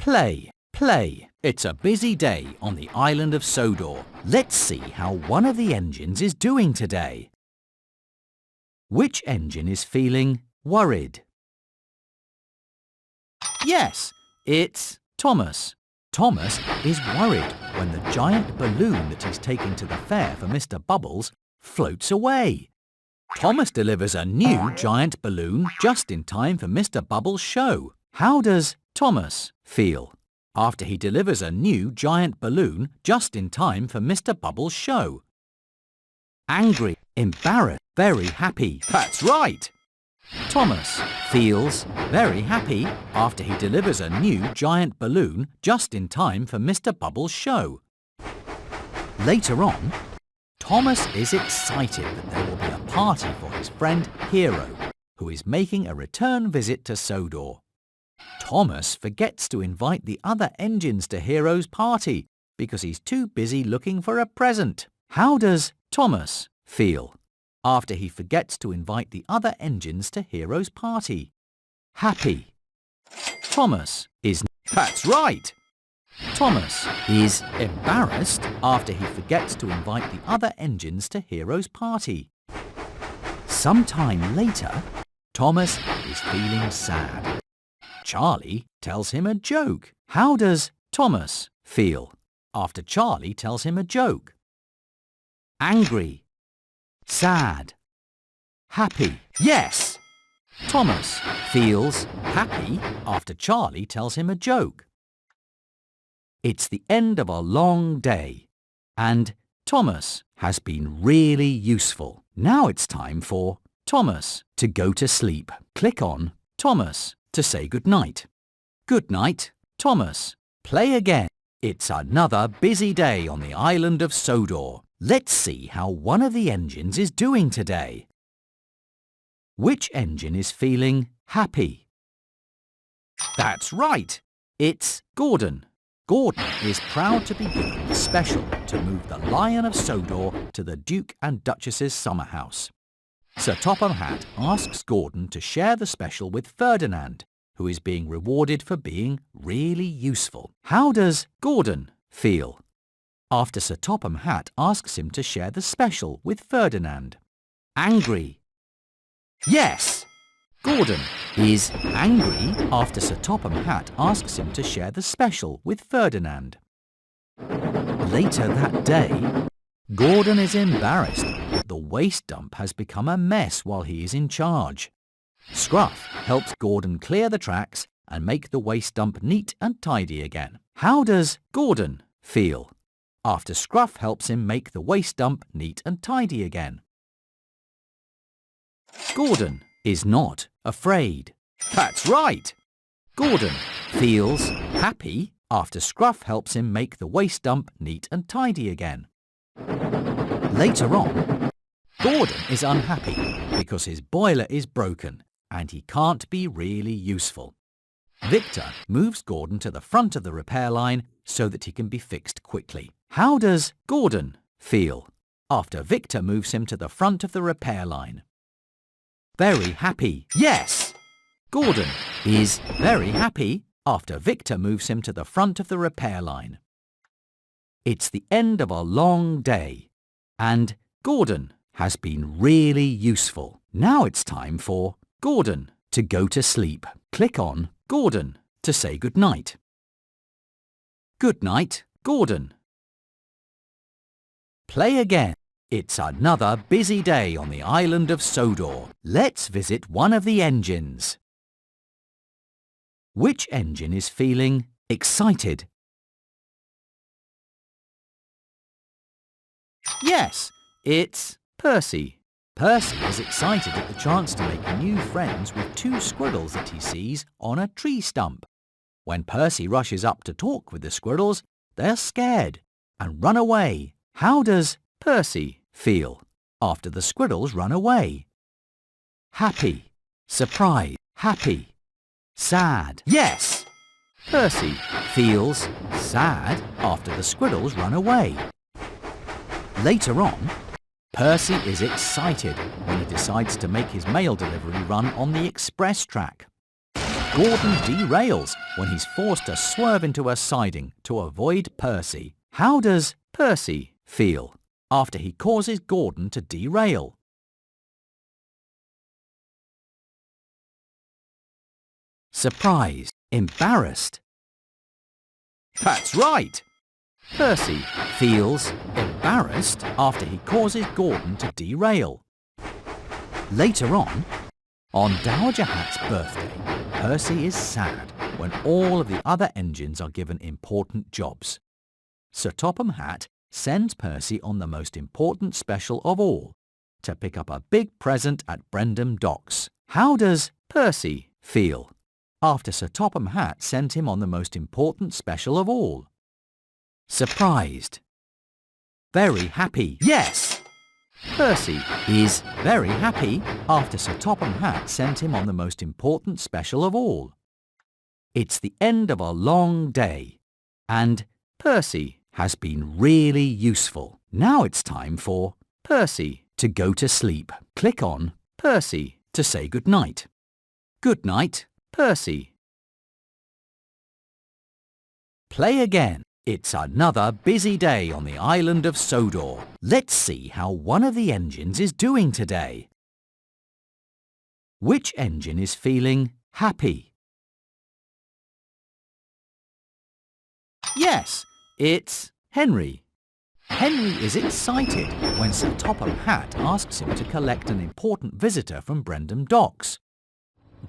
Play, play. It's a busy day on the island of Sodor. Let's see how one of the engines is doing today. Which engine is feeling worried? Yes, it's Thomas. Thomas is worried when the giant balloon that he's taking to the fair for Mr. Bubbles floats away. Thomas delivers a new giant balloon just in time for Mr. Bubbles' show. How does Thomas feel after he delivers a new giant balloon just in time for Mr. Bubbles' show? Angry, embarrassed, very happy. That's right! Thomas feels very happy after he delivers a new giant balloon just in time for Mr. Bubbles' show. Later on, Thomas is excited that there will be a party for his friend Hero, who is making a return visit to Sodor. Thomas forgets to invite the other engines to Hero's party because he's too busy looking for a present. How does Thomas feel after he forgets to invite the other engines to Hero's party? Happy. Thomas is... That's right! Thomas is embarrassed after he forgets to invite the other engines to Hero's party. Sometime later, Thomas is feeling sad. Charlie tells him a joke. How does Thomas feel after Charlie tells him a joke? Angry, sad, happy. Yes! Thomas feels happy after Charlie tells him a joke. It's the end of a long day, and Thomas has been really useful. Now it's time for Thomas to go to sleep. Click on Thomas to say goodnight. Good night, Thomas. Play again. It's another busy day on the island of Sodor. Let's see how one of the engines is doing today. Which engine is feeling happy? That's right. It's Gordon. Gordon is proud to be given the special to move the Lion of Sodor to the Duke and Duchess's summer house. Sir Topham Hatt asks Gordon to share the special with Ferdinand, who is being rewarded for being really useful. How does Gordon feel after Sir Topham Hatt asks him to share the special with Ferdinand? Angry. Yes! Gordon is angry after Sir Topham Hatt asks him to share the special with Ferdinand. Later that day, Gordon is embarrassed that the waste dump has become a mess while he is in charge. Scruff helps Gordon clear the tracks and make the waste dump neat and tidy again. How does Gordon feel after Scruff helps him make the waste dump neat and tidy again? Gordon is not afraid. That's right! Gordon feels happy after Scruff helps him make the waste dump neat and tidy again. Later on, Gordon is unhappy because his boiler is broken and he can't be really useful. Victor moves Gordon to the front of the repair line so that he can be fixed quickly. How does Gordon feel after Victor moves him to the front of the repair line? Very happy. Yes! Gordon is very happy after Victor moves him to the front of the repair line. It's the end of a long day, and Gordon has been really useful. Now it's time for Gordon to go to sleep. Click on Gordon to say goodnight. Good night, Gordon. Play again. It's another busy day on the island of Sodor. Let's visit one of the engines. Which engine is feeling excited? Yes, it's Percy. Percy is excited at the chance to make new friends with two squirrels that he sees on a tree stump. When Percy rushes up to talk with the squirrels, they're scared and run away. How does Percy feel after the squirrels run away? Happy, surprised, happy, sad. Yes! Percy feels sad after the squirrels run away. Later on, Percy is excited when he decides to make his mail delivery run on the express track. Gordon derails when he's forced to swerve into a siding to avoid Percy. How does Percy feel after he causes Gordon to derail? Surprised, embarrassed. That's right! Percy feels embarrassed after he causes Gordon to derail. Later on Dowager Hat's birthday, Percy is sad when all of the other engines are given important jobs. Sir Topham Hatt sends Percy on the most important special of all, to pick up a big present at Brendam Docks. How does Percy feel after Sir Topham Hatt sent him on the most important special of all? Surprised. Very happy. Yes! Percy is very happy after Sir Topham Hatt sent him on the most important special of all. It's the end of a long day, and Percy has been really useful. Now it's time for Percy to go to sleep. Click on Percy to say good night. Good night, Percy. Play again. It's another busy day on the island of Sodor. Let's see how one of the engines is doing today. Which engine is feeling happy? Yes, it's Henry. Henry is excited when Sir Topham Hatt asks him to collect an important visitor from Brendam Docks.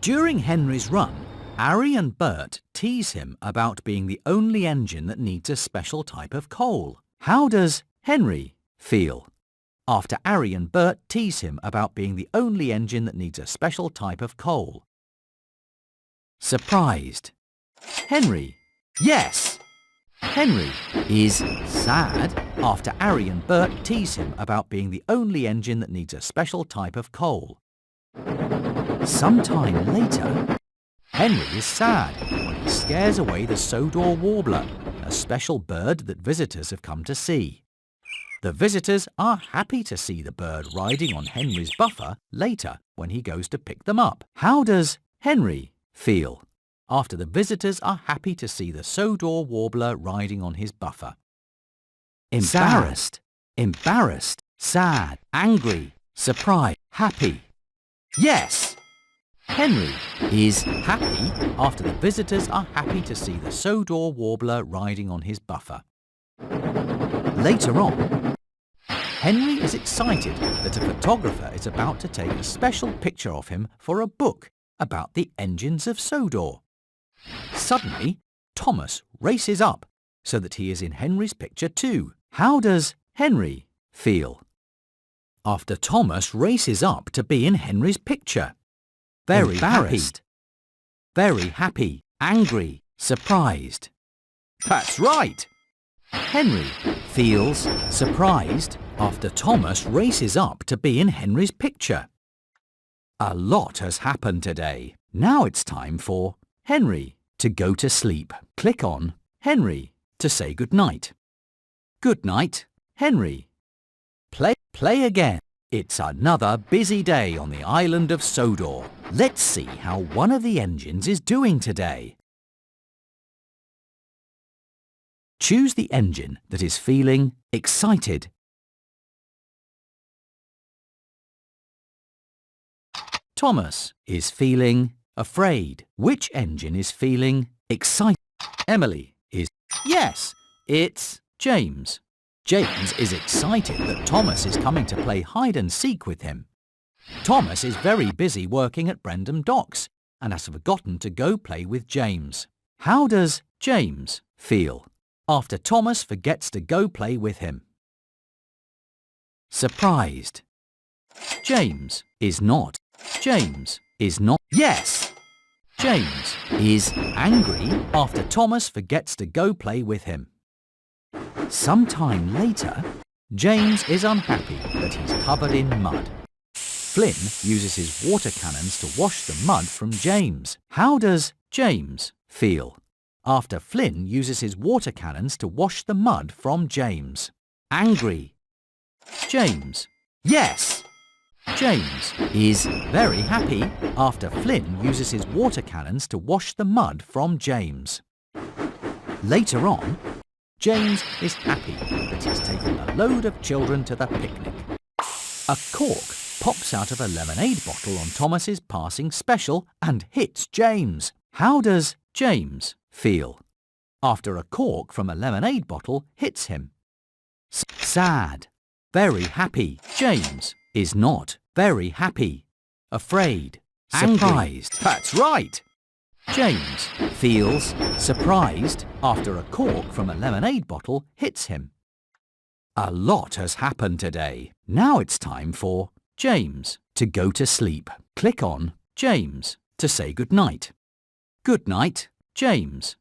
During Henry's run, Ari and Bert tease him about being the only engine that needs a special type of coal. How does Henry feel after Ari and Bert tease him about being the only engine that needs a special type of coal? Surprised. Henry. Yes! Henry is sad after Ari and Bert tease him about being the only engine that needs a special type of coal. Sometime later, Henry is sad when he scares away the Sodor warbler, a special bird that visitors have come to see. The visitors are happy to see the bird riding on Henry's buffer later when he goes to pick them up. How does Henry feel after the visitors are happy to see the Sodor warbler riding on his buffer? Embarrassed, embarrassed, sad, angry, surprised, happy. Yes! Henry is happy after the visitors are happy to see the Sodor warbler riding on his buffer. Later on, Henry is excited that a photographer is about to take a special picture of him for a book about the engines of Sodor. Suddenly, Thomas races up so that he is in Henry's picture too. How does Henry feel after Thomas races up to be in Henry's picture? Very embarrassed, very happy, angry, surprised. That's right! Henry feels surprised after Thomas races up to be in Henry's picture. A lot has happened today. Now it's time for Henry to go to sleep. Click on Henry to say good night. Good night, Henry. Play again. It's another busy day on the island of Sodor. Let's see how one of the engines is doing today. Choose the engine that is feeling excited. Thomas is feeling afraid. Which engine is feeling excited? Emily is... Yes, it's James. James is excited that Thomas is coming to play hide and seek with him. Thomas is very busy working at Brendam Docks and has forgotten to go play with James. How does James feel after Thomas forgets to go play with him? Surprised. James is not. James is not. Yes! James is angry after Thomas forgets to go play with him. Sometime later, James is unhappy that he's covered in mud. Flynn uses his water cannons to wash the mud from James. How does James feel after Flynn uses his water cannons to wash the mud from James? Angry. James. Yes! James is very happy after Flynn uses his water cannons to wash the mud from James. Later on, James is happy that he's taken a load of children to the picnic. A cork pops out of a lemonade bottle on Thomas's passing special and hits James. How does James feel after a cork from a lemonade bottle hits him? Sad. Very happy. James is not very happy. Afraid. Surprised. That's right. James feels surprised after a cork from a lemonade bottle hits him. A lot has happened today. Now it's time for James to go to sleep. Click on James to say good night. Good night, James.